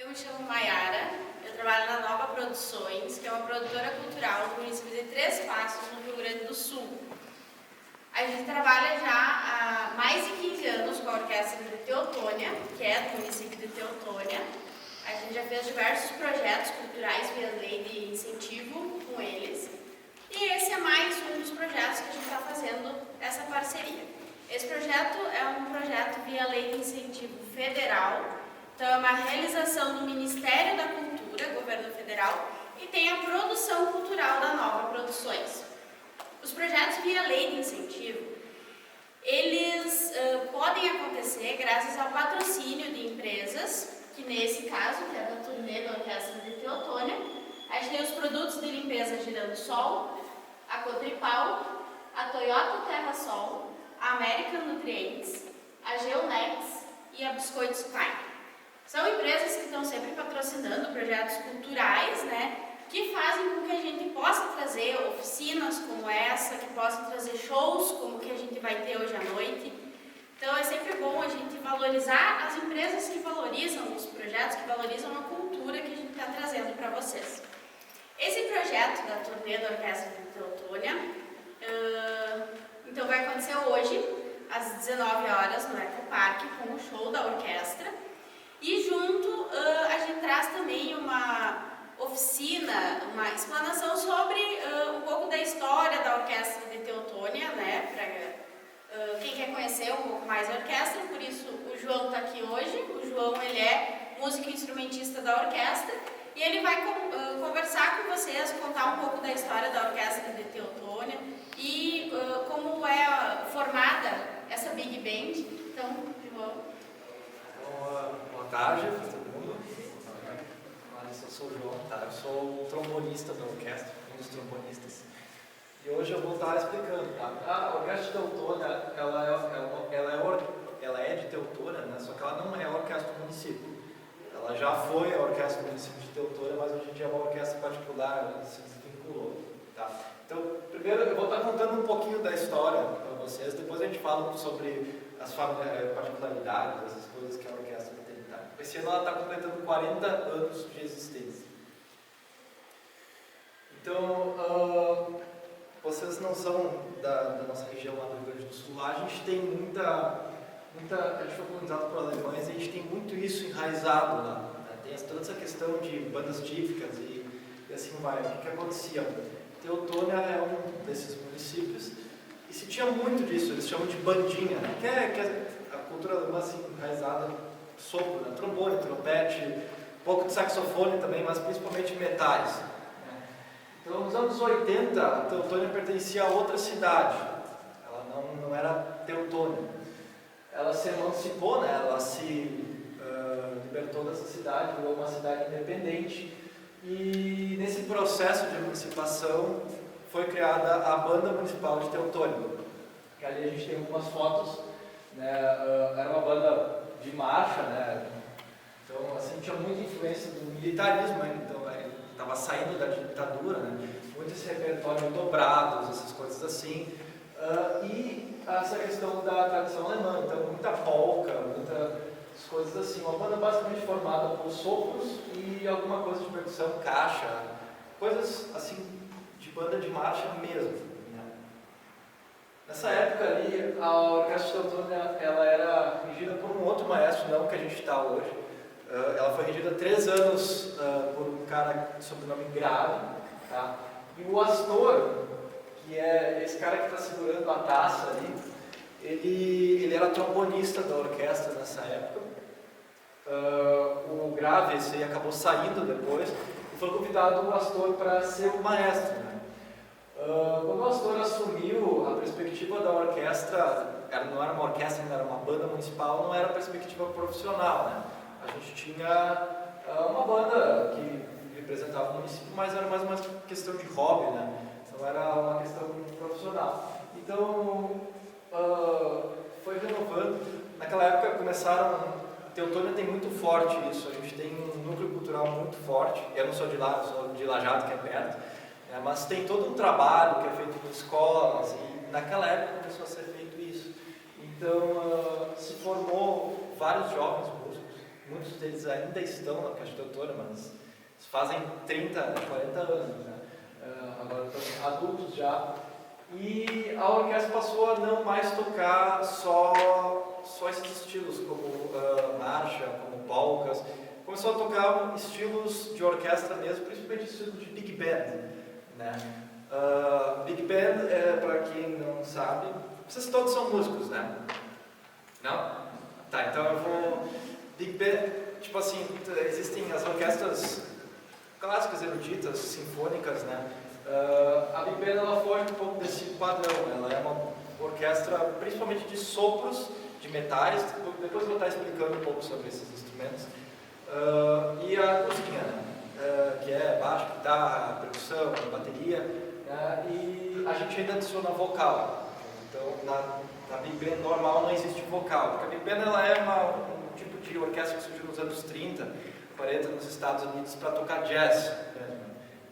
Eu me chamo Maiara, eu trabalho na Nova Produções, que é uma produtora cultural do município de Três Passos, no Rio Grande do Sul. A gente trabalha já há mais de 15 anos com a Orquestra de Teotônia, que é do município de Teotônia. A gente já fez diversos projetos culturais via lei de incentivo com eles. E esse é mais um dos projetos que a gente está fazendo essa parceria. Esse projeto é um projeto via lei de incentivo federal. Então, é uma realização do Ministério da Cultura, governo federal, e tem a produção cultural da Nova Produções. Os projetos via lei de incentivo, eles podem acontecer graças ao patrocínio de empresas, que nesse caso, que é da turnê da Orquestra de Teotônia, a gente tem os produtos de limpeza Girando Sol, a Cotripal, a Toyota Terra Sol, a American Nutrientes, a Geonex e a Biscoitos Klein. São empresas que estão sempre patrocinando projetos culturais, né, que fazem com que a gente possa trazer oficinas como essa, que possam trazer shows como o que a gente vai ter hoje à noite. Então é sempre bom a gente valorizar as empresas que valorizam os projetos, que valorizam a cultura que a gente está trazendo para vocês. Esse projeto da turnê da Orquestra de Teotônia, então vai acontecer hoje, às 19 horas, no Ecoparque, com o show da orquestra. E junto a gente traz também uma oficina, uma explanação sobre um pouco da história da Orquestra de Teotônia, né, para quem quer conhecer um pouco mais a orquestra. Por isso o João está aqui hoje. O João, ele é músico e instrumentista da orquestra e ele vai conversar com vocês, contar um pouco da história da Orquestra de Teotônia e como é formada essa Big Band. Então, João. Boa tarde para todo mundo. Eu sou o João, tá? Eu sou o trombonista da orquestra, um dos trombonistas. E hoje eu vou estar explicando, tá? A Orquestra de Teotônia, ela é de Teotônia, né? Só que ela não é a orquestra do município. Ela já foi a orquestra do município de Teotônia, mas hoje em dia é uma orquestra particular, ela se desvinculou, tá? Então, primeiro eu vou estar contando um pouquinho da história para vocês, depois a gente fala sobre as particularidades, essas coisas que a orquestra tem. Tá? Esse ano ela está completando 40 anos de existência. Então, vocês não são da nossa região lá do Rio Grande do Sul. Lá a gente tem a gente foi colonizado por alemães e a gente tem muito isso enraizado lá. Né? Tem toda essa questão de bandas típicas e assim vai. O que acontecia? Teotônia é um desses municípios e se tinha muito disso, eles chamam de bandinha, né? que é a cultura alemã assim, enraizada, sopro, né? Trombone, trompete, um pouco de saxofone também, mas principalmente metais. Né? Então, nos anos 80, a Teotônia pertencia a outra cidade, ela não era Teotônia. Ela se emancipou, né? Ela se libertou dessa cidade, virou uma cidade independente e nesse processo de emancipação foi criada a Banda Municipal de Teotônia, que ali a gente tem algumas fotos, né? Era uma banda de marcha, né? Então assim, tinha muita influência do militarismo, né? Então estava saindo da ditadura, né? Muito esse repertório dobrados, essas coisas assim, e essa questão da tradição alemã, então muita polca, muitas coisas assim, uma banda basicamente formada por sopros e alguma coisa de percussão, caixa, coisas assim de banda de marcha mesmo. Né? Nessa época ali, a Orquestra de Teotônia, ela era regida por um outro maestro, não que a gente está hoje. Ela foi regida 3 anos por um cara de sobrenome Grave, tá? E o Astor, que é esse cara que está segurando a taça ali, ele era trombonista da orquestra nessa época. O Grave, esse aí, acabou saindo depois e foi convidado o Astor para ser o maestro. Né? Quando o Astor assumiu a perspectiva da orquestra, não era uma orquestra, ainda era uma banda municipal, não era perspectiva profissional. Né? A gente tinha uma banda que representava o município, mas era mais uma questão de hobby, né? Não era uma questão profissional. Então, foi renovando. Naquela época começaram... Teotônia tem muito forte isso, a gente tem um núcleo cultural muito forte. Eu não sou de lá, eu sou de Lajeado, que é perto, né? Mas tem todo um trabalho que é feito em escolas e naquela época começou a ser feito isso. Então, se formou vários jovens músicos, muitos deles ainda estão na Orquestra Doutora, mas fazem 30, 40 anos, né? Agora estão adultos já. E a orquestra passou a não mais tocar só esses estilos, como marcha, como polcas. Começou a tocar estilos de orquestra mesmo, principalmente estilos de big band, né? Big band, para quem não sabe, vocês todos são músicos, né? Não? Tá, então eu vou... Big band, tipo assim, existem as orquestras clássicas, eruditas, sinfônicas, né? A Big Band ela foge um pouco desse padrão, ela é uma orquestra principalmente de sopros, de metais, depois eu vou estar explicando um pouco sobre esses instrumentos, e a cozinha, né? Que é baixo, guitarra, percussão, bateria, e a gente ainda adiciona vocal. Então na Big Band normal não existe vocal, porque a Big Band ela é um tipo de orquestra que surgiu nos anos 30, 40 nos Estados Unidos para tocar jazz.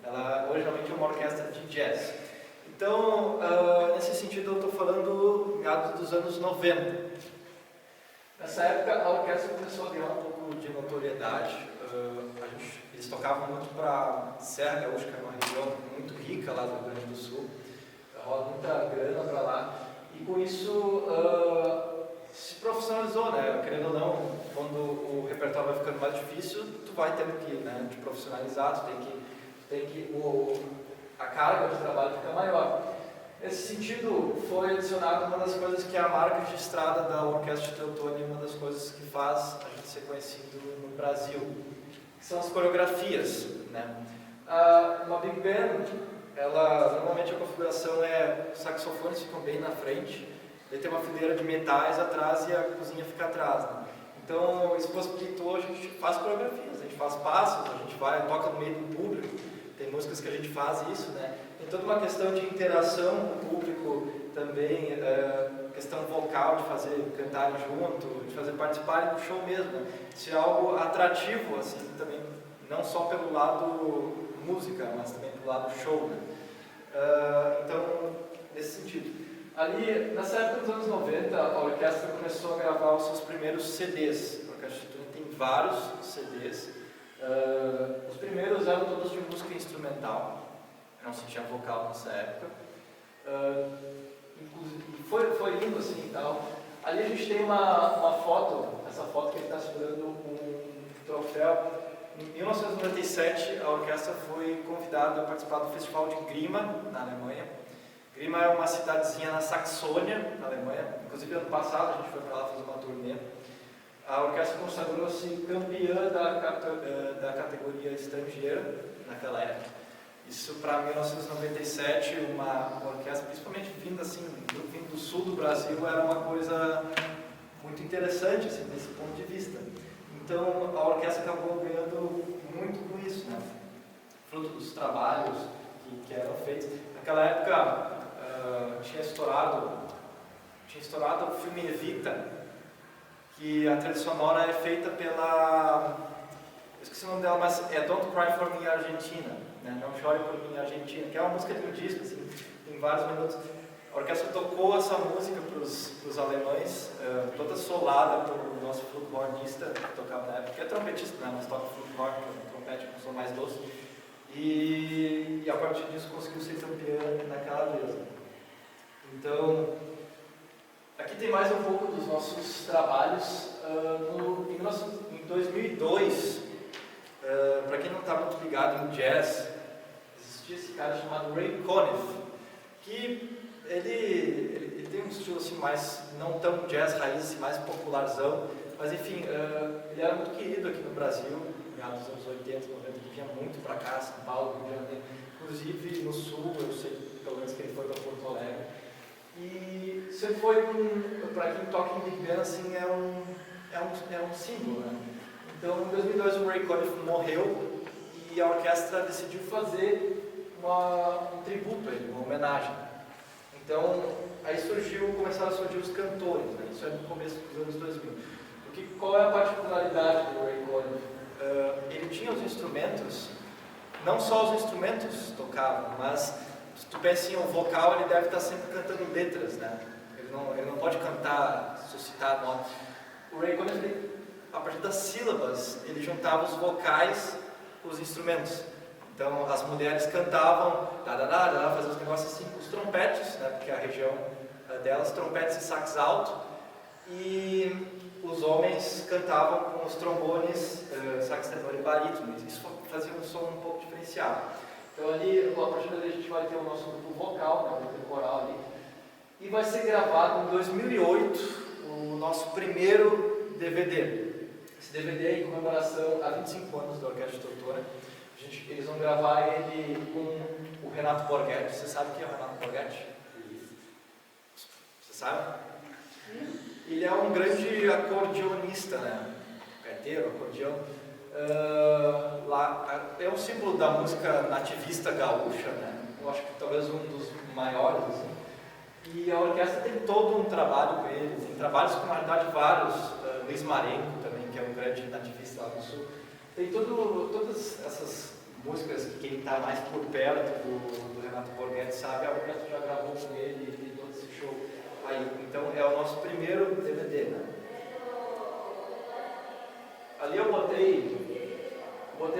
Ela originalmente é uma orquestra de jazz. Então, nesse sentido, eu estou falando meados dos anos 90. Nessa época, a orquestra começou a ganhar um pouco de notoriedade. Eles tocavam muito para Serra Gaúcha, que é uma região muito rica lá do Rio Grande do Sul. Rola muita grana para lá. E com isso, se profissionalizou, né? Querendo ou não, quando o repertório vai ficando mais difícil, tu vai tendo que, né, te profissionalizar, a carga de trabalho fica maior. Nesse sentido, foi adicionada uma das coisas que é a marca registrada da Orquestra Teutônia, uma das coisas que faz a gente ser conhecido no Brasil, que são as coreografias, né? Uma Big Band, normalmente a configuração os saxofones ficam bem na frente, daí tem uma fileira de metais atrás e a cozinha fica atrás, né? Então, isso possibilitou, a gente faz coreografias, a gente faz passos, a gente toca no meio do público. Tem músicas que a gente faz isso, né? Tem toda uma questão de interação com o público também, questão vocal, de fazer cantarem junto, de fazer participarem do show mesmo, né? Isso é algo atrativo, assim, também, não só pelo lado música, mas também pelo lado show, né? Então, nesse sentido. Ali, nessa época dos anos 90, a orquestra começou a gravar os seus primeiros CDs. A Orquestra tem vários CDs. Os primeiros eram todos de música instrumental, não se tinha vocal nessa época, inclusive foi lindo assim e tal. Ali a gente tem uma foto, essa foto que ele está segurando um troféu. Em 1997 a orquestra foi convidada a participar do Festival de Grima, na Alemanha. Grima é uma cidadezinha na Saxônia, na Alemanha, inclusive ano passado a gente foi para lá fazer uma turnê. A orquestra consagrou-se campeã da categoria estrangeira naquela época. Isso para 1997, uma orquestra, principalmente vindo do sul do Brasil, era uma coisa muito interessante assim, desse ponto de vista. Então a orquestra acabou ganhando muito com isso, né? Fruto dos trabalhos que eram feitos. Naquela época tinha estourado o filme Evita, que a trilha sonora é feita pela... Eu esqueci o nome dela, mas é Don't Cry For Me Argentina, né? Não Chore Por Mim Argentina, que é uma música de um disco, assim, tem vários minutos. A orquestra tocou essa música para os alemães, toda solada pelo nosso fluthornista que tocava na época, que é trompetista, né? Mas toca fluthorn, que é um trompete com som mais doce. E a partir disso conseguiu ser campeã naquela vez. Então, aqui tem mais um pouco dos nossos trabalhos. Em 2002, para quem não está muito ligado em jazz, existia esse cara chamado Ray Conniff, que ele tem um estilo assim mais, não tão jazz raiz, mais popularzão, mas enfim, ele era muito querido aqui no Brasil, meados dos anos 80, 90, ele vinha muito para cá, São Paulo, Rio de Janeiro, inclusive no sul, eu sei pelo menos que ele foi para Porto Alegre. E sempre foi, para quem toca em Big Band, assim, é um símbolo, né? Então, em 2002 o Ray Conniff morreu e a orquestra decidiu fazer um tributo a ele, uma homenagem. Então, aí começaram a surgir os cantores, né? Isso é no começo dos anos 2000. Qual é a particularidade do Ray Conniff? Ele tinha os instrumentos, não só os instrumentos tocavam, mas se tu pensa em um vocal, ele deve estar sempre cantando letras, né? Ele não pode cantar, suscitar notas. O Ray Conniff a partir das sílabas, ele juntava os vocais com os instrumentos. Então, as mulheres cantavam, faziam os negócios assim, os trompetes, né, porque a região delas, trompetes e sax alto, e os homens cantavam com os trombones, sax tenor e barítono. Isso fazia um som um pouco diferenciado. Então, ali, a partir dali, a gente vai ter o nosso grupo vocal, né, o grupo coral ali, e vai ser gravado em 2008 o nosso primeiro DVD. Esse DVD é em comemoração a 25 anos da Orquestra Teutônia. Eles vão gravar ele com o Renato Borghetti. Você sabe quem é o Renato Borghetti? Você sabe? Ele é um grande acordeonista, né? Gaiteiro, acordeão. É um símbolo da música nativista gaúcha, né? Eu acho que talvez um dos maiores, assim. E a orquestra tem todo um trabalho com ele, tem trabalhos com, na realidade, vários. Luiz Marenco também, que é um grande nativista lá do sul. Tem todas essas músicas que quem está mais por perto do Renato Borghetti sabe, a orquestra já gravou com ele e tem todo esse show aí. Então é o nosso primeiro DVD, né? Ali eu botei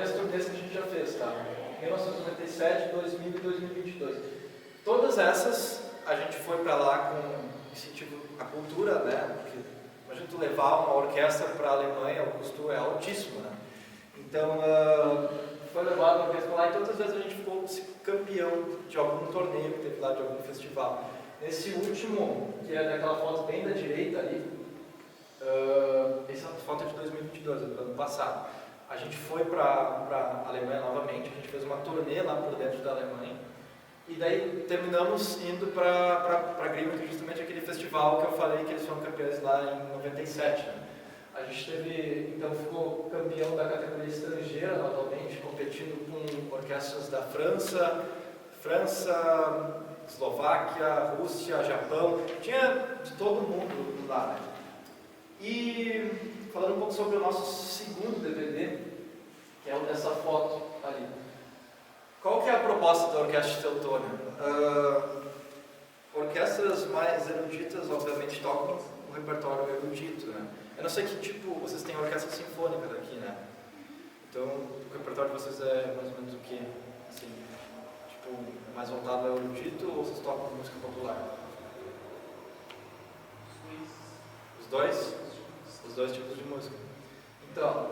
as turnês que a gente já fez, tá? 1997, 2000 e 2022. Todas essas a gente foi para lá com incentivo à cultura, né? Porque imagina tu levar uma orquestra para a Alemanha, o custo é altíssimo, né? Então, foi levado a orquestra lá e todas as vezes a gente ficou campeão de algum torneio que teve lá, de algum festival. Nesse último, que é daquela foto bem da direita ali, essa foto é de 2022, do ano passado. A gente foi para a Alemanha novamente, a gente fez uma turnê lá por dentro da Alemanha. E daí terminamos indo para Grima, que é justamente aquele festival que eu falei que eles foram campeões lá em 97. Né? A gente então ficou campeão da categoria estrangeira novamente, competindo com orquestras da França, Eslováquia, Rússia, Japão, tinha de todo mundo lá. Né? E falando um pouco sobre o nosso segundo DVD, que é o dessa foto ali. Qual que é a proposta da Orquestra Teutônia? Orquestras mais eruditas, obviamente, tocam o repertório erudito, né? Eu não sei que tipo, vocês têm orquestra sinfônica daqui, né? Então, o repertório de vocês é mais ou menos o quê? Assim, tipo, mais voltado ao erudito ou vocês tocam música popular? Os dois? Os dois tipos de música. Então,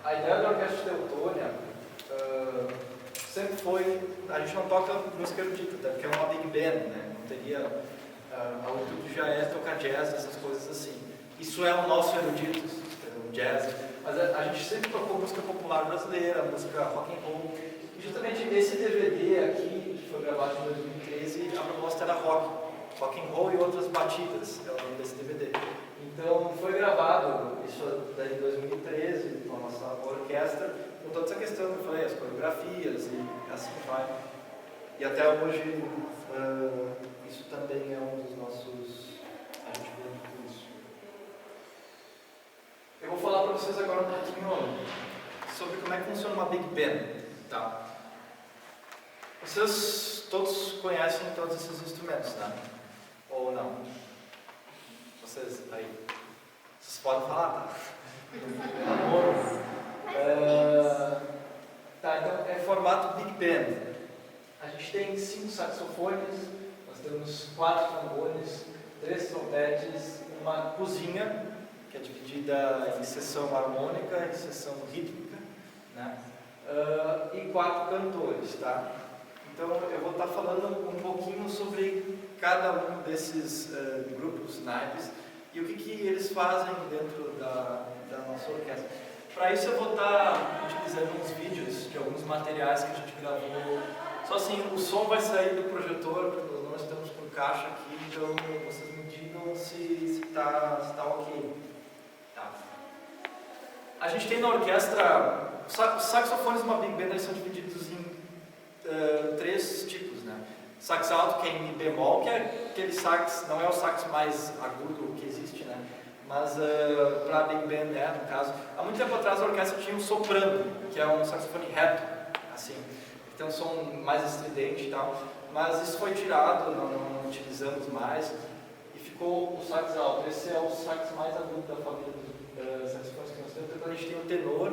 a ideia da Orquestra Teutônia sempre foi, a gente não toca música erudita, até porque é uma big band, né? Não teria, a altitude já é tocar jazz, essas coisas assim. Isso é o nosso erudito, o jazz, mas a gente sempre tocou música popular brasileira, música rock and roll. E justamente esse DVD aqui, que foi gravado em 2013, a proposta era rock and roll e outras batidas, é o nome desse DVD. Então foi gravado isso daí em 2013 com a nossa orquestra, com toda essa questão que eu falei, as coreografias e assim vai. E até hoje isso também é um dos nossos. A gente vê muito isso. Eu vou falar para vocês agora um pouquinho sobre como é que funciona uma Big Band. Tá? Vocês todos conhecem todos esses instrumentos, né? Ou não? Vocês aí? Vocês podem falar, tá? Amor. Tá, então é formato Big Band. A gente tem 5 saxofones, nós temos 4 trombones, 3 trompetes, uma cozinha, que é dividida em seção harmônica e seção rítmica, né? E 4 cantores, tá? Então eu vou estar falando um pouquinho sobre cada um desses grupos, naipes, e o que eles fazem dentro da nossa orquestra. Para isso eu vou estar utilizando uns vídeos de alguns materiais que a gente gravou. Só assim, o som vai sair do projetor, porque nós estamos com caixa aqui, então vocês me digam se está ok. Tá. A gente tem na orquestra, os saxofones de uma Big Band eles são divididos em 3 tipos, né? Sax alto, que é em Mi bemol, que é aquele sax, não é o sax mais agudo que existe, né? Mas para a Big Band, né, no caso, há muito tempo atrás a orquestra tinha um soprano, que é um saxofone reto, assim, que tem um som mais estridente e tal, mas isso foi tirado, não utilizamos mais, e ficou o sax alto. Esse é o sax mais agudo da família saxofones que nós temos. Depois a gente tem o tenor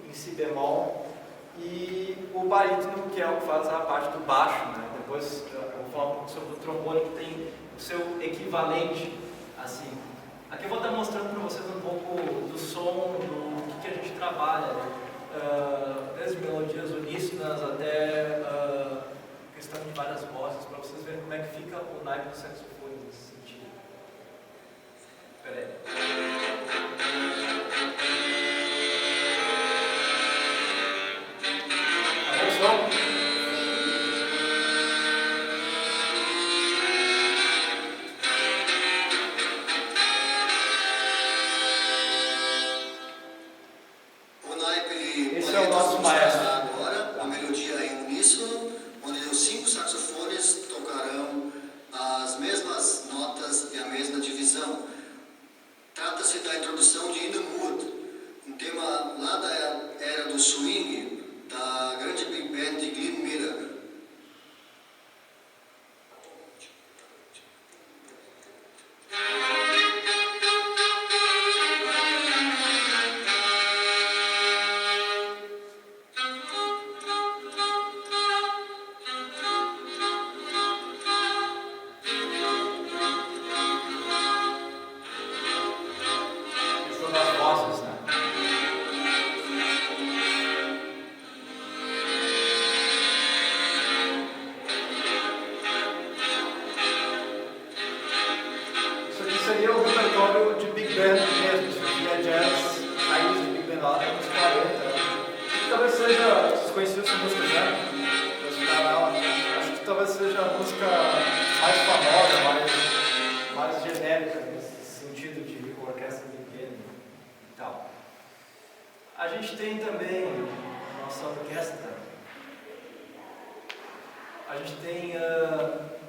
em si bemol e o barítono, que é o que faz a parte do baixo, né? Depois eu vou falar um pouco sobre o trombone, que tem o seu equivalente, assim. Aqui eu vou estar mostrando para vocês um pouco do som, do que a gente trabalha, desde melodias uníssonas até questão de várias vozes, para vocês verem como é que fica o naipe do saxofone nesse sentido. Espera aí. Tá bom o som? Esse é o nosso maestro. Agora, a melodia em uníssono, onde os 5 saxofones tocarão as mesmas notas e a mesma divisão. Trata-se da introdução de In the Mood, um tema lá da era do swing, da grande big band de Glenn Miller. Seria o repertório de Big Band mesmo, isso aqui é jazz, raiz de Big Band lá dos anos 40. E talvez seja, vocês conheciam essa música já? Acho que talvez seja a música mais famosa, mais genérica nesse sentido de orquestra Big Band e tal. A gente tem também a nossa orquestra. A gente tem...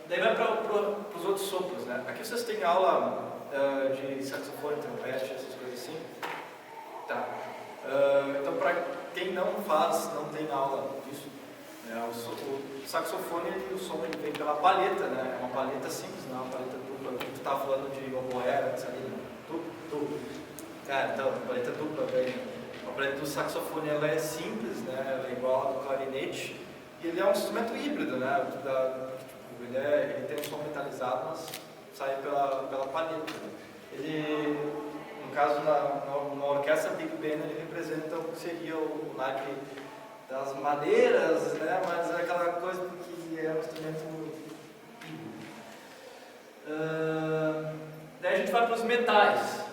daí vai para os outros sopros, né? Aqui vocês têm aula de saxofone, trompete, essas coisas assim. Tá. Então, para quem não tem aula disso, né? O saxofone, o som ele vem pela palheta, né? É uma palheta simples, não é uma palheta dupla. Tu estava falando de oboé antes ali, né? Então, a palheta dupla vem. A palheta do saxofone ela é simples, né? Ela é igual a do clarinete. E ele é um instrumento híbrido, né? Ele tem um som metalizado, mas sai pela palheta. Ele, no caso, numa orquestra Big Band, ele representa o que seria o naipe das madeiras, né? Mas é aquela coisa que é um instrumento híbrido. Daí a gente vai para os metais,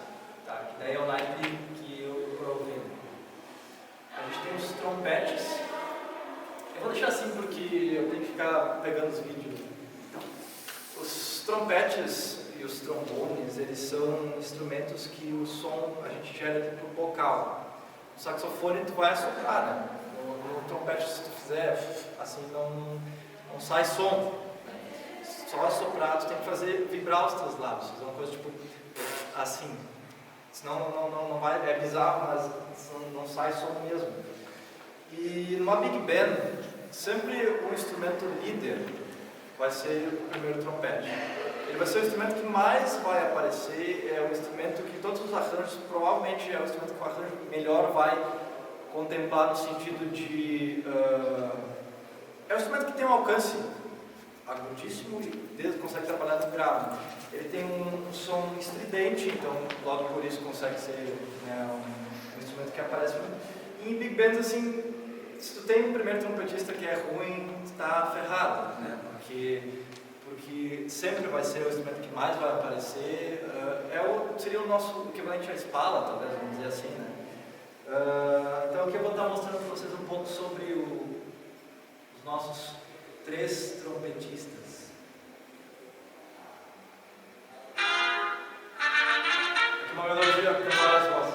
tá? Que daí é o naipe que eu estou ouvindo. A gente tem os trompetes. Eu vou deixar assim porque eu tenho que ficar pegando os vídeos. Os trompetes e os trombones, eles são instrumentos que o som a gente gera para o bocal. O saxofone tu vai assoprar, né? No trompete, se tu fizer assim, não sai som. Só assoprar, tu tem que fazer vibrar os teus lábios, fazer uma coisa tipo assim. Senão não vai, é bizarro, mas não sai som mesmo. E numa Big Band, sempre o instrumento líder vai ser o primeiro trompete. Ele vai ser o instrumento que mais vai aparecer, é o instrumento que todos os arranjos, provavelmente é o instrumento que o arranjo melhor vai contemplar no sentido de... é um instrumento que tem um alcance agudíssimo e consegue trabalhar no grave. Ele tem um som estridente, então logo por isso consegue ser, né, um instrumento que aparece muito. E em Big Bands, assim, se tu tem um primeiro trompetista que é ruim, tu está ferrado, né? Porque sempre vai ser o instrumento que mais vai aparecer. Seria o nosso equivalente à espala, talvez, vamos dizer assim, né? Então aqui eu vou estar mostrando para vocês um pouco sobre os nossos 3 trompetistas. Aqui uma melodia com várias vozes.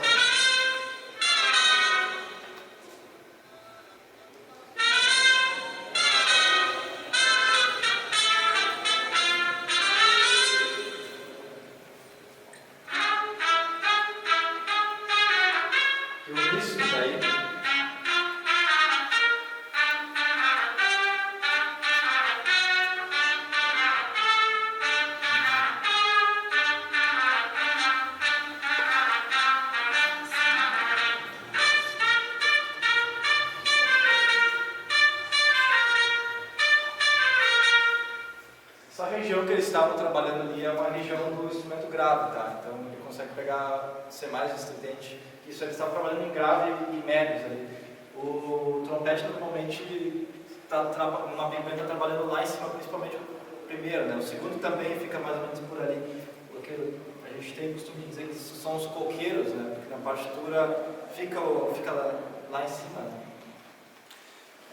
Essa região que eles estavam trabalhando ali é uma região do instrumento grave, tá? Então ele consegue ser mais estridente. Isso, eles estavam trabalhando em grave e médios ali. O trompete normalmente uma big band está trabalhando lá em cima, principalmente o primeiro, né? O segundo também fica mais ou menos por ali. Porque a gente tem o costume de dizer que são os coqueiros, né? Porque na partitura fica lá em cima. Né?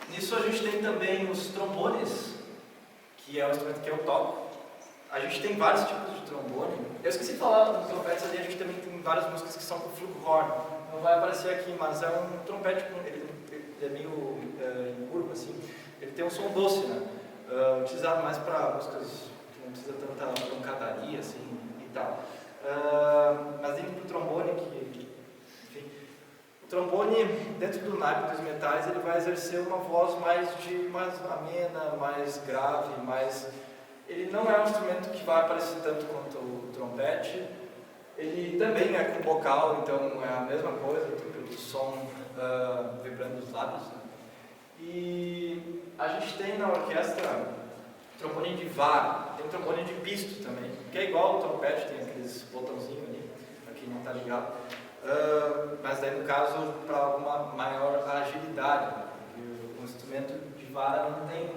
Nisso a gente tem também os trombones, que é o instrumento que eu toco. A gente tem vários tipos de trombone. Eu esqueci de falar dos trompetes ali, a gente também tem várias músicas que são com flugelhorn. Não vai aparecer aqui, mas é um trompete com ele é meio em curva assim. Ele tem um som doce, né? Utilizado mais para músicas que não precisa tanta pancadaria assim e tal. Mas dentro do trombone, enfim, o trombone dentro do naipe dos metais ele vai exercer uma voz mais amena, mais grave, ele não é um instrumento que vai aparecer tanto quanto o trompete. Ele também é com vocal, então é a mesma coisa, pelo som vibrando os lábios. Né? E a gente tem na orquestra trombone de vara, tem trombone de pisto também, que é igual ao trompete, tem aqueles botãozinhos ali, aqui não está ligado. Mas daí no caso para uma maior agilidade, né? Porque o instrumento de vara não tem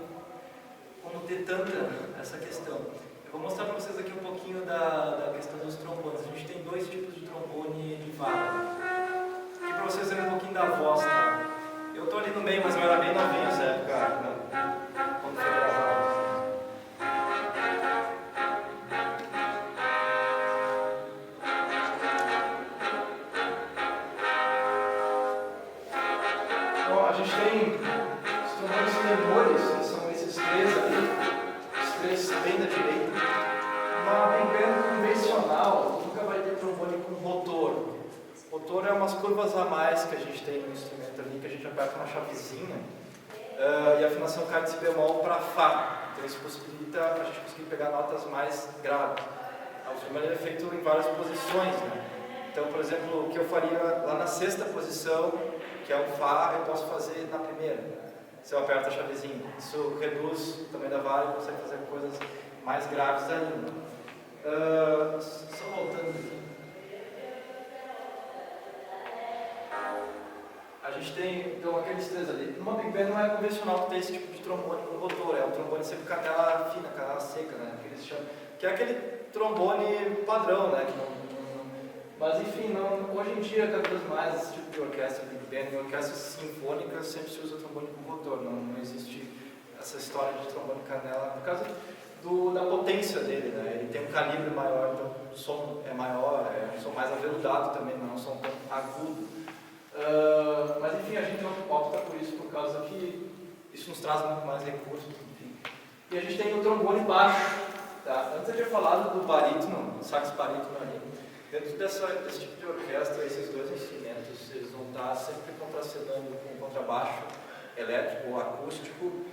como ter tanta essa questão. Eu vou mostrar para vocês aqui um pouquinho da questão dos trombones. A gente tem dois tipos de trombone de vara. Aqui para vocês verem um pouquinho da voz, tá? Eu estou ali no meio, mas eu era bem novinho nessa época, quando foi gravado. Bom, a gente tem os trombones tenores, que são esses três ali, os três bem da direita. Uma big band convencional nunca vai ter trombone com rotor. Rotor é umas curvas a mais que a gente tem no instrumento ali, que a gente aperta uma chavezinha e a afinação cai de si bemol para Fá. Então isso possibilita a gente conseguir pegar notas mais graves. O instrumento é feito em várias posições, né? Então, por exemplo, o que eu faria lá na sexta posição, que é o Fá, eu posso fazer na primeira, se eu aperto a chavezinha. Isso reduz o tamanho da vara e consegue fazer coisas mais graves ainda. Só voltando aqui. A gente tem, então, aqueles três ali. Numa big band não é convencional ter esse tipo de trombone com rotor, é um trombone sempre com canela fina, canela seca, né? Que eles chamam. Que é aquele trombone padrão, né? Mas enfim, hoje em dia, cada vez mais, esse tipo de orquestra, big band, em orquestras sinfônicas, sempre se usa trombone com rotor, não existe essa história de trombone canela, por causa da potência dele, né? Ele tem um calibre maior, então o som é maior, é um som mais aveludado também, não é um som tão agudo. Mas enfim, a gente opta por isso, por causa que isso nos traz muito mais recursos, enfim. E a gente tem o trombone baixo, tá? Antes eu tinha falado do barítono, sax barítono ali. Dentro desse tipo de orquestra, esses dois instrumentos, eles vão estar sempre contracenando com contrabaixo elétrico ou acústico,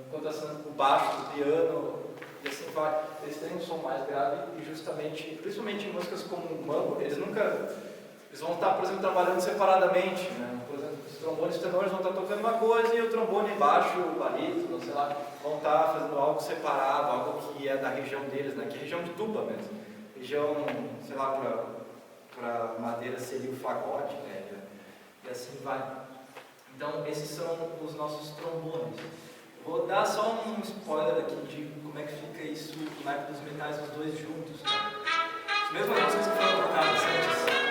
contracenando com o baixo, do piano, e assim vai. Eles têm um som mais grave e justamente, principalmente em músicas como o mambo, eles vão estar, por exemplo, trabalhando separadamente, né? Por exemplo, os trombones tenores vão estar tocando uma coisa e o trombone baixo, o barítono, sei lá, vão estar fazendo algo separado, algo que é da região deles, né? Que é região de tuba mesmo. Região, sei lá, para madeira seria o fagote, né? E assim vai. Então, esses são os nossos trombones. Vou dar só um spoiler aqui de como é que fica isso no naipe dos metais, os dois juntos. Tá? As mesmas músicas que foram tocadas antes.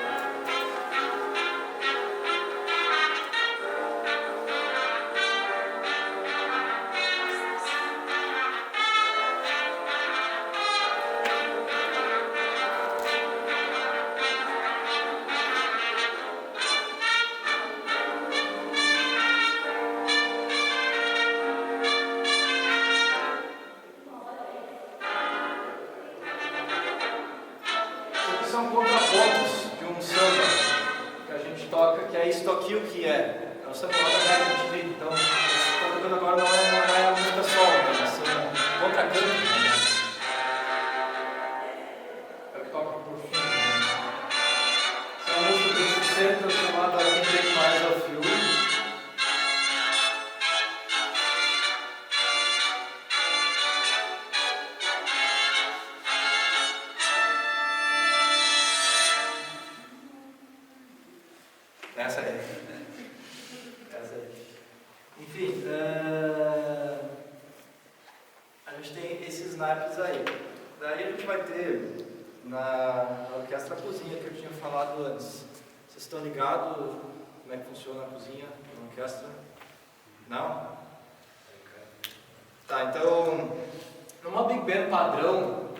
São contrapontos de um samba que a gente toca, que é isto aqui o que é. É um samba lá da década de 30, então, o que está tocando agora não é a música solo, né? São contracantos, né? É o que toca por fim. Essa é uma música dos 60 chamada Can't Take My Eyes Off You. esses naipes aí. Daí a gente vai ter na orquestra cozinha que eu tinha falado antes. Vocês estão ligados como é que funciona a cozinha na orquestra? Não? Tá, então, numa Big Band padrão,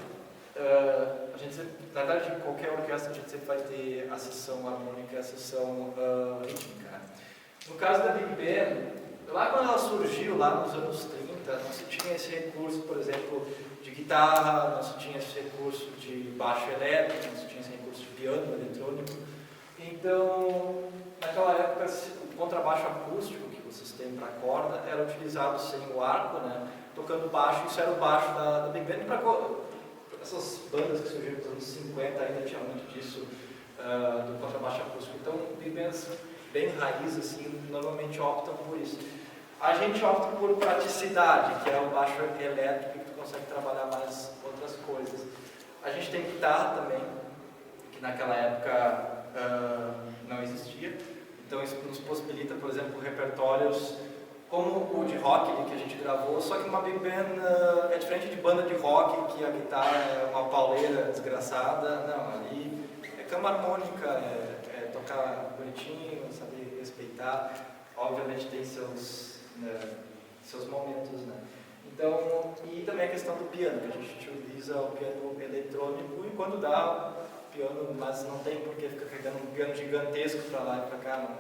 a gente sempre, na verdade, em qualquer orquestra a gente sempre vai ter a seção harmônica e a seção rítmica. Né? No caso da Big Band, lá quando ela surgiu, lá nos anos 30, não se tinha esse recurso, por exemplo, de guitarra, não se tinha esse recurso de baixo elétrico, não se tinha esse recurso de piano eletrônico. Então, naquela época, o contrabaixo acústico que vocês têm para corda era utilizado sem o arco, né? Tocando baixo, isso era o baixo da Big Band. Para essas bandas que surgiram nos anos 50 ainda tinha muito disso, do contrabaixo acústico. Então, Big Bands bem raiz, assim, normalmente optam por isso. A gente opta por praticidade, que é o baixo elétrico, que tu consegue trabalhar mais outras coisas. A gente tem guitarra também, que naquela época não existia. Então isso nos possibilita, por exemplo, repertórios como o de rock que a gente gravou, só que uma Big Band é diferente de banda de rock, que a guitarra é uma pauleira desgraçada. Não, ali é cama harmônica, é tocar bonitinho, saber respeitar. Obviamente tem seus momentos, né? Então, e também a questão do piano, que a gente utiliza o piano eletrônico e quando dá piano, mas não tem porque fica carregando um piano gigantesco para lá e para cá,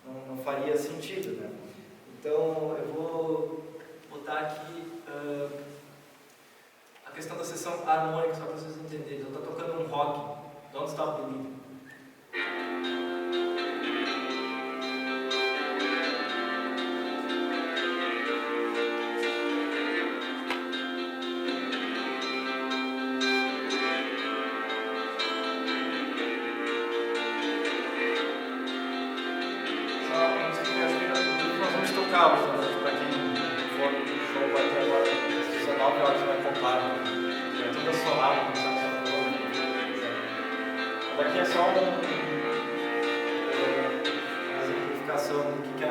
não faria sentido, né? Então, eu vou botar aqui a questão da seção harmônica, só para vocês entenderem. Eu estou tocando um rock, Don't Stop Believing. Para quem for no show vai ter agora 19 horas vai comprar, é tudo assolado, não sabe se daqui é só uma exemplificação do que é a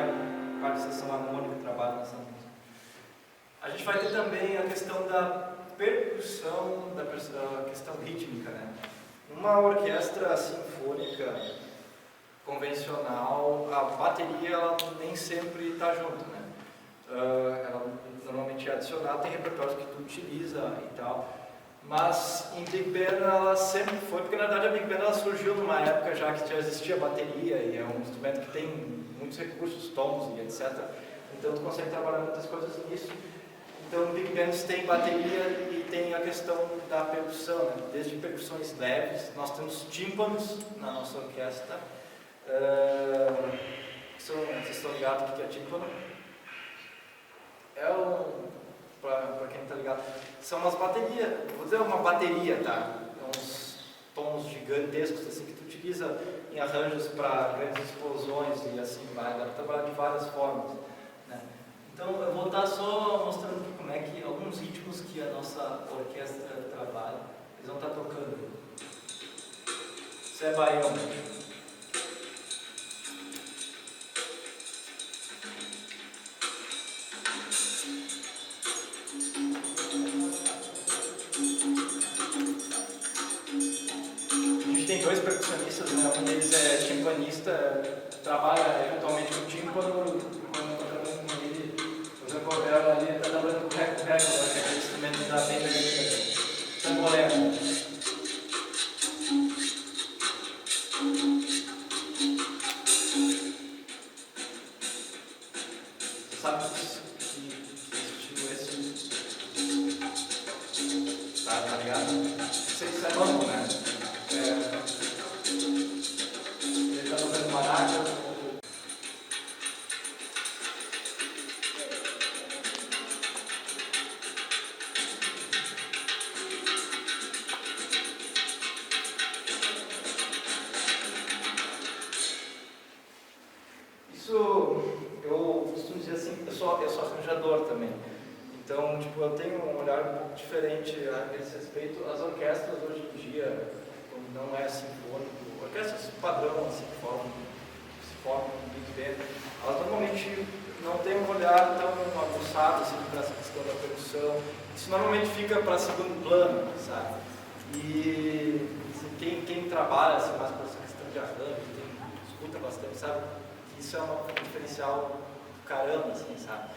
parte de sessão harmônica que trabalha nessa música. A gente vai ter também a questão da percussão, a questão rítmica, né? Numa orquestra sinfônica convencional, a bateria ela nem sempre está junto, né? Ela normalmente é adicionada, tem repertórios que tu utiliza e tal, mas em Big Band ela sempre foi, porque na verdade a Big Band ela surgiu numa época já que já existia bateria e é um instrumento que tem muitos recursos, tons e etc. Então tu consegue trabalhar muitas coisas nisso. Então Big Bands tem bateria e tem a questão da percussão, né? Desde percussões leves, nós temos tímpanos na nossa orquestra. Vocês estão ligados o que é tímpano? Para quem está ligado, são umas baterias, vou dizer uma bateria, tá? Uns tons gigantescos assim, que tu utiliza em arranjos para grandes explosões e assim vai, dá para trabalhar de várias formas, né? Então eu vou estar só mostrando aqui como é que alguns ritmos que a nossa orquestra trabalha, eles vão estar tocando. Isso é baião. Tem dois percussionistas, né? Um deles é timpanista, trabalha eventualmente com tímpano, quando eu estou trabalhando com ele, por exemplo, ali está trabalhando com o reco, que é aquele instrumento da bem da Tangolema. Você sabe que estilo esse? Tá ligado? Não sei se é novo, né? Ele está tocando maraca. Isso, eu costumo dizer assim, eu sou arranjador também. Então, tipo, eu tenho um olhar um pouco diferente a esse respeito. As orquestras hoje em dia, não é sinfônico, orquestras padrão assim, que se formam no Big Band, elas normalmente não têm um olhar tão aguçado assim, para essa questão da percussão. isso normalmente fica para segundo plano, sabe? E assim, quem trabalha assim, mais com essa questão de arranjo, escuta bastante, sabe? Que isso é um diferencial do caramba, assim, sabe?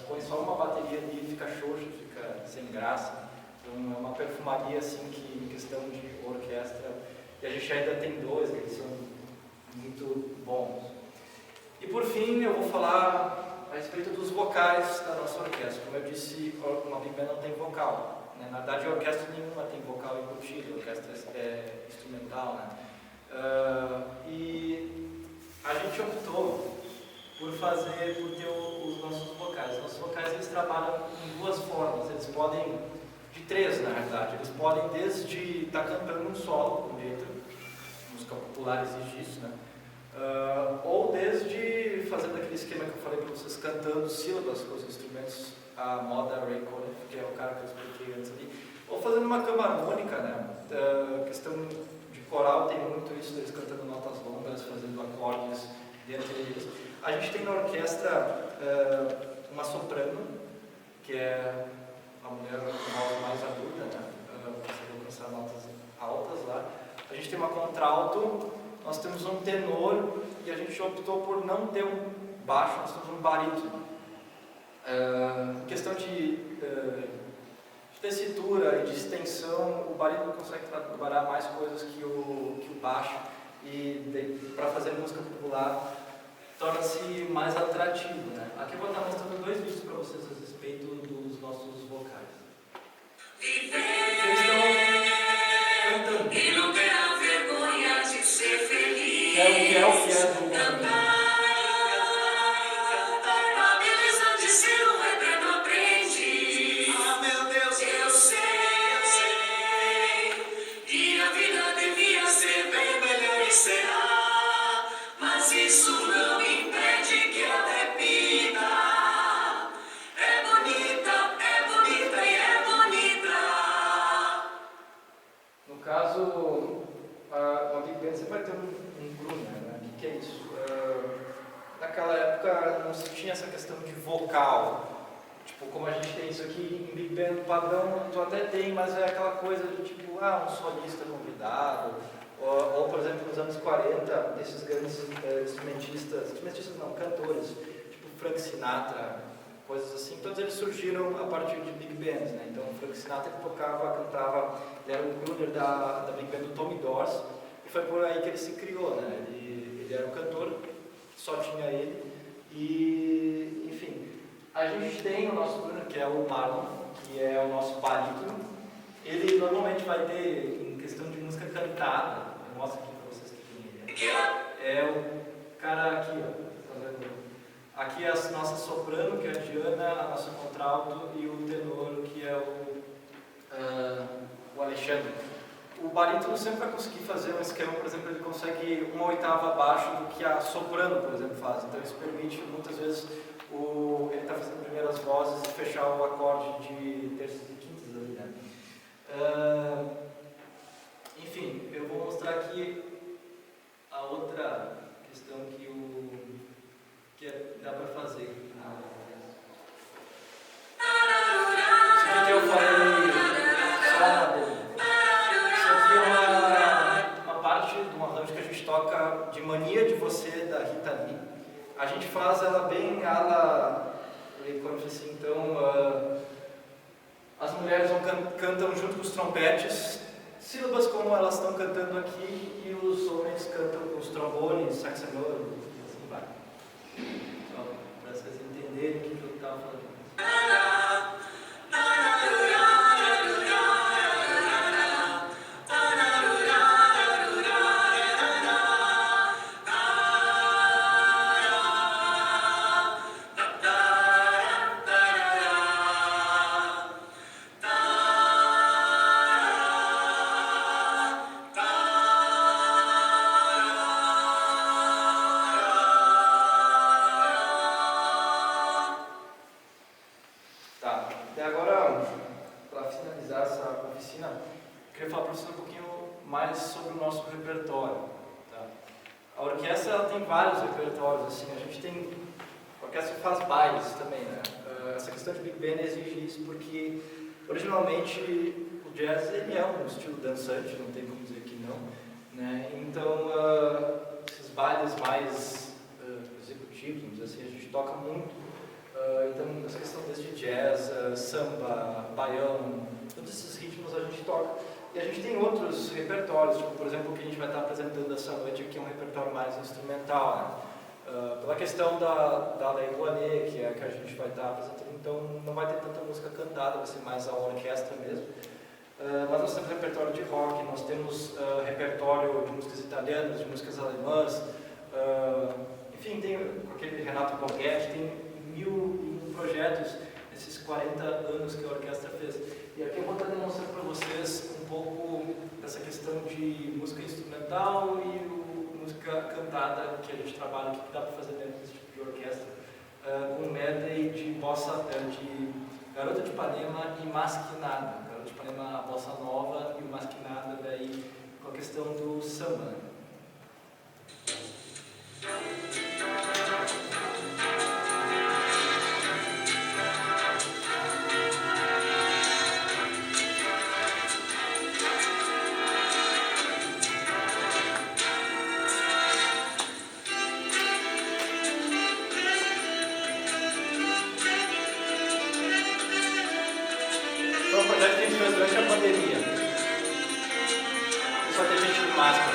Põe só uma bateria ali e fica xoxo, fica sem graça. Então é uma perfumaria assim que em questão de orquestra, e a gente ainda tem dois que eles são muito bons. E por fim eu vou falar a respeito dos vocais da nossa orquestra. Como eu disse, uma big band não tem vocal, né? Na verdade a orquestra nenhuma tem vocal embutido, a orquestra é instrumental, né? E a gente optou por ter os nossos vocais. Os nossos vocais eles trabalham em duas formas, eles podem, de três na verdade, eles podem desde estar cantando um solo com letra, música popular exige isso, né? Ou desde fazendo aquele esquema que eu falei para vocês, cantando sílabas com os instrumentos, a moda Ray Conniff, que é o cara que eu expliquei antes ali, ou fazendo uma cama harmônica, né? A questão de coral tem muito isso, eles cantando notas longas, fazendo acordes dentro deles. A gente tem na orquestra uma soprano, que é uma mulher com voz mais aguda, né? Consegue alcançar notas altas lá. A gente tem uma contralto, nós temos um tenor e a gente optou por não ter um baixo, nós temos um barítono. Em questão de tessitura e de extensão, o barítono consegue trabalhar mais coisas que o baixo, e para fazer música popular torna-se mais atrativo, né? Aqui eu vou estar mostrando dois vídeos para vocês a respeito dos nossos vocais. Eles estão cantando. E não terá vergonha de ser feliz. Que é o que é do Cantar. A beleza de ser um eterno aprendiz. Ah, meu Deus, Eu sei. E a vida devia ser bem melhor e será. Mas isso não impede que eu repita. É bonita e é bonita. No caso, uma big band você vai ter um crooner, né? O que é isso? Naquela época não se tinha essa questão de vocal. Tipo, como a gente tem isso aqui em big band padrão, tu até tem, mas é aquela coisa de tipo, um solista convidado. Ou, por exemplo, nos anos 40, esses grandes instrumentistas não, cantores, tipo Frank Sinatra, coisas assim, todos eles surgiram a partir de big bands, né? Então, o Frank Sinatra ele tocava, cantava, ele era o crooner da big band do Tommy Dorsey, e foi por aí que ele se criou, né? Ele era um cantor, só tinha ele, e, enfim, a gente tem o nosso crooner, que é o Marlon, que é o nosso barítono. Ele normalmente vai ter, em questão de música cantada, eu mostro aqui para vocês quem ele é. É o cara aqui, ó, tá vendo? Aqui é a nossa soprano, que é a Diana, a nossa contralto, e o tenor, que é o Alexandre. O barítono sempre vai conseguir fazer um esquema, por exemplo, ele consegue uma oitava abaixo do que a soprano, por exemplo, faz. Então isso permite, muitas vezes, ele está fazendo primeiras vozes e fechar o acorde de terças e quintas ali, né? Enfim, eu vou mostrar aqui a outra questão que dá para fazer. Isso aqui que eu falei só uma vez. Isso aqui é uma parte de um arranjo que a gente toca de Mania de Você, da Rita Lee. A gente faz ela bem assim, então as mulheres cantam junto com os trompetes, sílabas como elas estão cantando aqui, e os homens cantam com os trombones, saxofone, assim vai. Só para vocês entenderem o que eu estava falando. essa questão de Big Band exige isso porque, originalmente, o jazz ele é um estilo dançante, não tem como dizer que não, né? Então, esses bailes mais executivos, vamos dizer assim, a gente toca muito. Então, essa questão desde jazz, samba, baião, todos esses ritmos a gente toca. E a gente tem outros repertórios, tipo, por exemplo, o que a gente vai estar apresentando essa noite aqui é um repertório mais instrumental, né? Pela questão da Lei Rouanet, que é a que a gente vai estar apresentando, então não vai ter tanta música cantada, vai ser mais a orquestra mesmo. Mas nós temos repertório de rock, nós temos repertório de músicas italianas, de músicas alemãs, enfim, tem aquele Renato Borghetti, tem 1001 projetos nesses 40 anos que a orquestra fez. E aqui eu vou estar demonstrando para vocês um pouco dessa questão de música instrumental e música cantada que a gente trabalha aqui, que dá para fazer dentro desse tipo de orquestra, com medley de bossa, de Garota de Ipanema e Masquinada. Garota de Ipanema, a bossa nova, e o Masquinada daí com a questão do samba. Foi um projeto que a gente fez durante a pandemia. Só tem gente com máscara.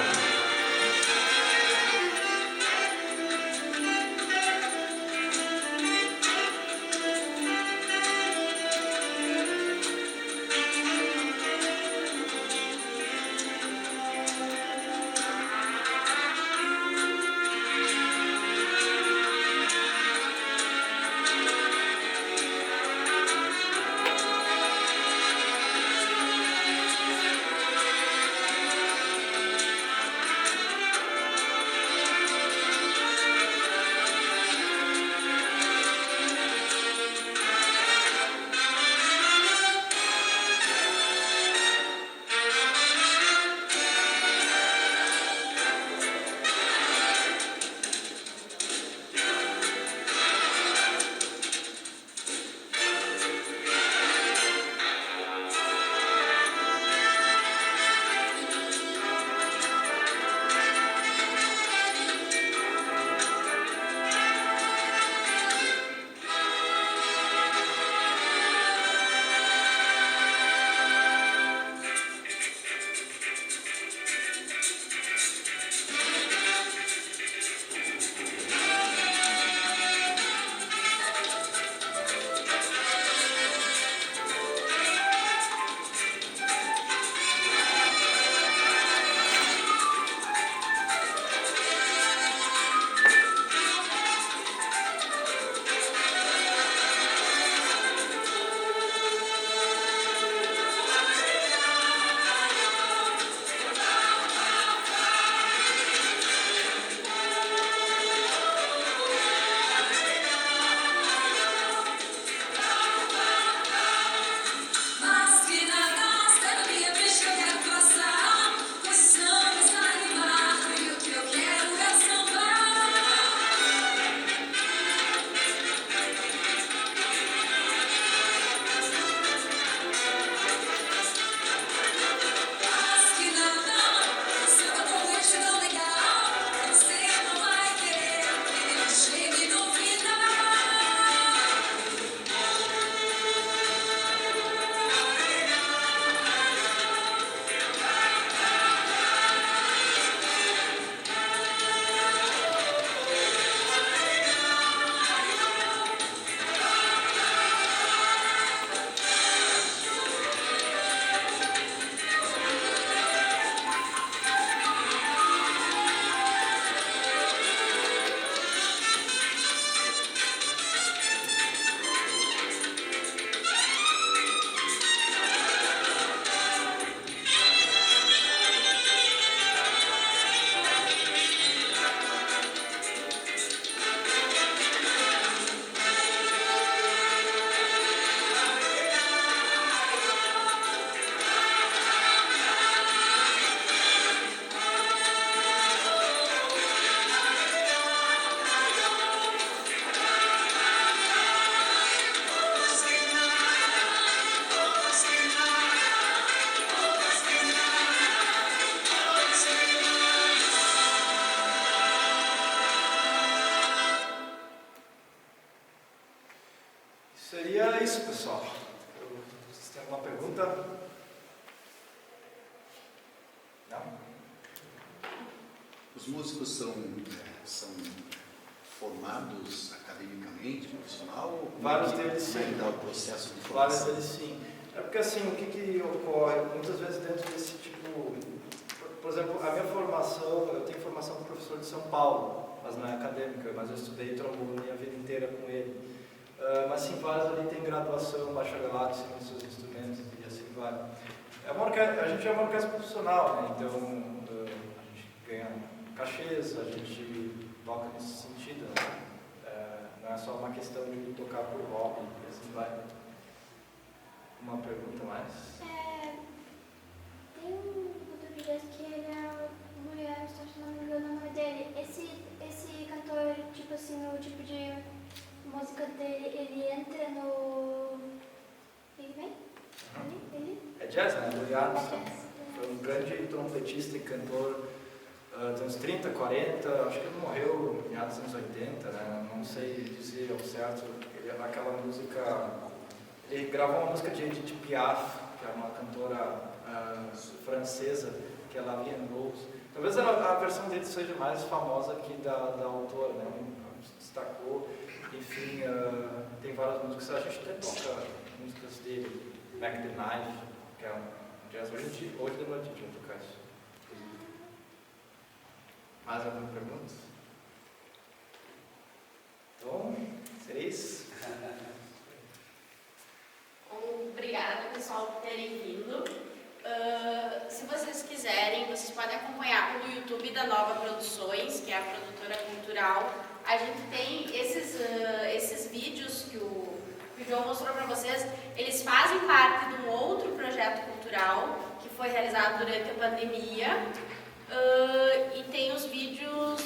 músicos são formados academicamente, profissional? Ou Vários deles sim. Como é que dá o processo de Vários formação? deles sim. É porque assim, o que ocorre? Muitas vezes dentro desse tipo... Por exemplo, a minha formação, eu tenho formação como professor de São Paulo, mas não é acadêmica, mas eu estudei trombone a vida inteira com ele. Mas sim, vários ali têm graduação, bacharelado, em seus instrumentos e assim vai. A gente é uma orquestra profissional, né? Então a gente ganha cachês, a gente toca nesse sentido, né? Não é só uma questão de tocar por hobby e assim vai. Uma pergunta mais? Tem um português que ele é mulher, se não me engano o nome dele. Esse cantor, tipo assim, o tipo de música dele, ele entra no Big Bang? Ele? É jazz, né? Louis Armstrong. É jazz. Foi um grande trompetista e cantor dos anos 30, 40, acho que ele morreu em meados dos anos 80, né? Não sei dizer ao certo. Aquela música, ele gravou uma música de Edith Piaf, que é uma cantora francesa, que é La Vie en Rose. Talvez a versão dele seja mais famosa que da autora, né? Se destacou. Enfim, tem várias músicas, a gente até toca músicas dele, Mac the Knife, que é um jazz hoje de noite a gente vai tocar isso. Mais alguma pergunta? Então, seria isso. Obrigada, pessoal, por terem vindo. Se vocês quiserem, vocês podem acompanhar pelo YouTube da Nova Produções, que é a produtora cultural. A gente tem esses vídeos que o João mostrou para vocês, eles fazem parte de um outro projeto cultural que foi realizado durante a pandemia. E tem os vídeos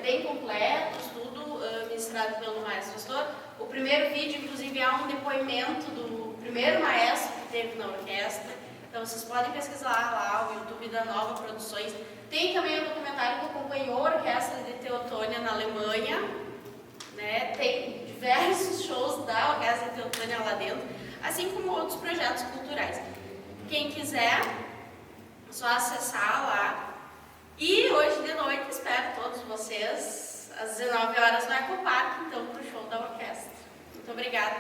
bem completos, tudo ministrado pelo maestro Astor. O primeiro vídeo, inclusive, é um depoimento do primeiro maestro que teve na orquestra. Então vocês podem pesquisar lá o YouTube da Nova Produções. Tem também um documentário que acompanhou a orquestra de Teotônia na Alemanha, né? Tem diversos shows da orquestra de Teotônia lá dentro, assim como outros projetos culturais. Quem quiser, é só acessar lá. E hoje de noite espero todos vocês às 19 horas no Ecopark, então, para o show da orquestra. Muito obrigada.